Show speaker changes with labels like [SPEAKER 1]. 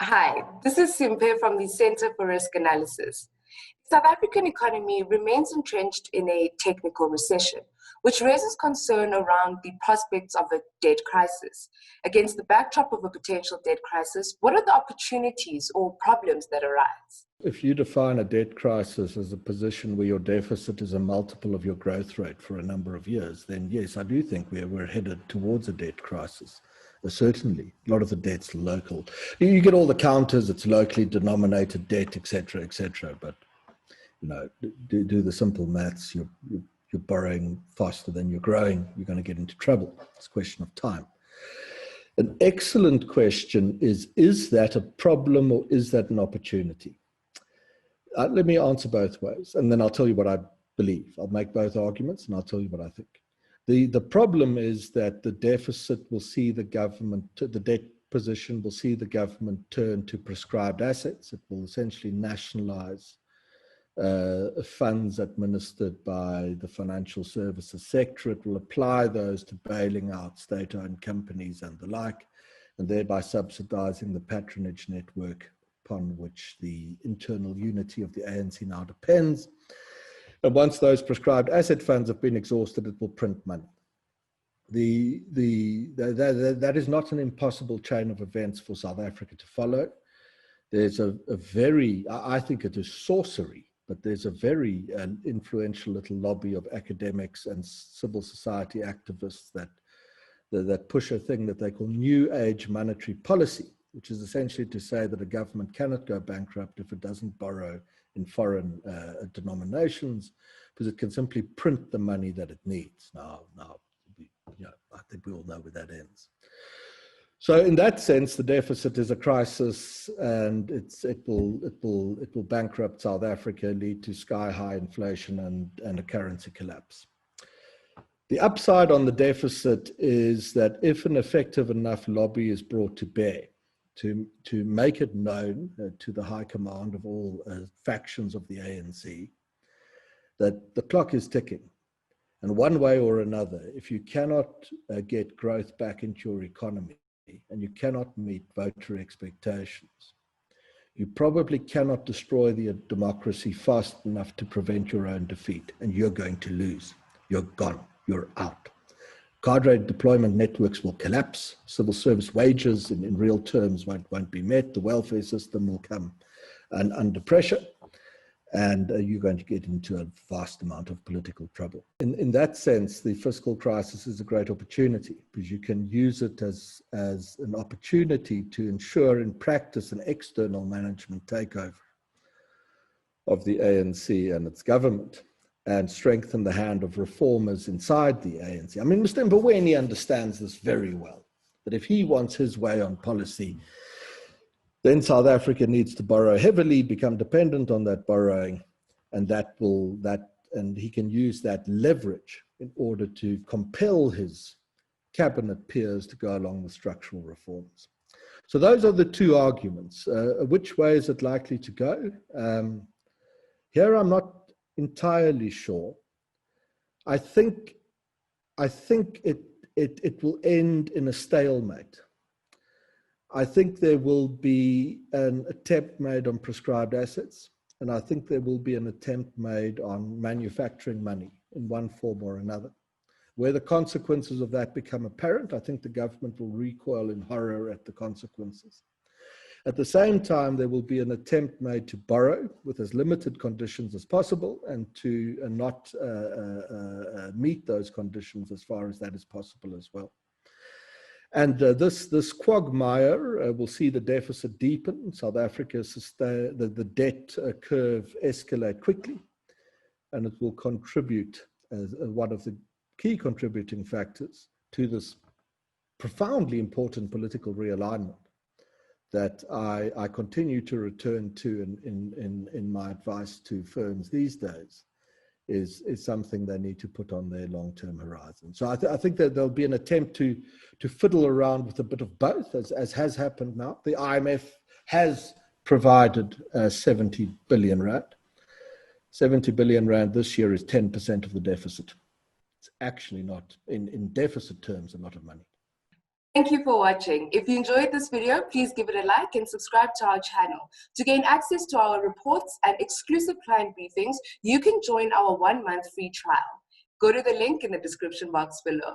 [SPEAKER 1] Hi, this is Simpe from the Center for Risk Analysis. The South African economy remains entrenched in a technical recession, which raises concern around the prospects of a debt crisis. Against the backdrop of a potential debt crisis, what are the opportunities or problems that arise?
[SPEAKER 2] If you define a debt crisis as a position where your deficit is a multiple of your growth rate for a number of years, then yes, I do think we're headed towards a debt crisis. Certainly, a lot of the debt's local. You get all the counters, it's locally denominated debt, etc., etc. But do the simple maths. You're borrowing faster than you're growing. You're going to get into trouble. It's a question of time. An excellent question is that a problem or is that an opportunity? Let me answer both ways, and then I'll tell you what I believe. I'll make both arguments, and I'll tell you what I think. The problem is that the deficit will see the government, the debt position will see the government turn to prescribed assets. It will essentially nationalize funds administered by the financial services sector. It will apply those to bailing out state-owned companies and the like, and thereby subsidizing the patronage network upon which the internal unity of the ANC now depends. And once those prescribed asset funds have been exhausted, it will print money. That is not an impossible chain of events for South Africa to follow. There's a very, I think it is sorcery, but there's a very influential little lobby of academics and civil society activists that push a thing that they call New Age monetary policy, which is essentially to say that a government cannot go bankrupt if it doesn't borrow in foreign denominations, because it can simply print the money that it needs. Now, I think we all know where that ends. So in that sense, the deficit is a crisis, and it will bankrupt South Africa, lead to sky-high inflation and a currency collapse. The upside on the deficit is that if an effective enough lobby is brought to bear to make it known to the high command of all factions of the ANC that the clock is ticking. And one way or another, if you cannot get growth back into your economy and you cannot meet voter expectations, you probably cannot destroy the democracy fast enough to prevent your own defeat, and you're going to lose. You're gone. You're out. Cadre deployment networks will collapse. Civil service wages in real terms won't be met. The welfare system will come under pressure, and you're going to get into a vast amount of political trouble. In that sense, the fiscal crisis is a great opportunity, because you can use it as an opportunity to ensure in practice an external management takeover of the ANC and its government, and strengthen the hand of reformers inside the ANC. I mean, Mr. Mboweni understands this very well, that if he wants his way on policy, then South Africa needs to borrow heavily, become dependent on that borrowing, and and he can use that leverage in order to compel his cabinet peers to go along with structural reforms. So those are the two arguments. Which way is it likely to go? Here I'm not entirely sure. I think it will end in a stalemate. I think there will be an attempt made on prescribed assets, and I think there will be an attempt made on manufacturing money in one form or another. Where the consequences of that become apparent, I think the government will recoil in horror at the consequences. At the same time, there will be an attempt made to borrow with as limited conditions as possible, and to not meet those conditions as far as that is possible as well. And this quagmire will see the deficit deepen, South Africa sustain the debt curve escalate quickly, and it will contribute as one of the key contributing factors to this profoundly important political realignment that I continue to return to in my advice to firms these days, is something they need to put on their long-term horizon. So I think that there'll be an attempt to fiddle around with a bit of both, as has happened now. The IMF has provided 70 billion rand. 70 billion rand this year is 10% of the deficit. It's actually not, in deficit terms, a lot of money.
[SPEAKER 1] Thank you for watching. If you enjoyed this video, please give it a like and subscribe to our channel. To gain access to our reports and exclusive client briefings, you can join our 1-month free trial. Go to the link in the description box below.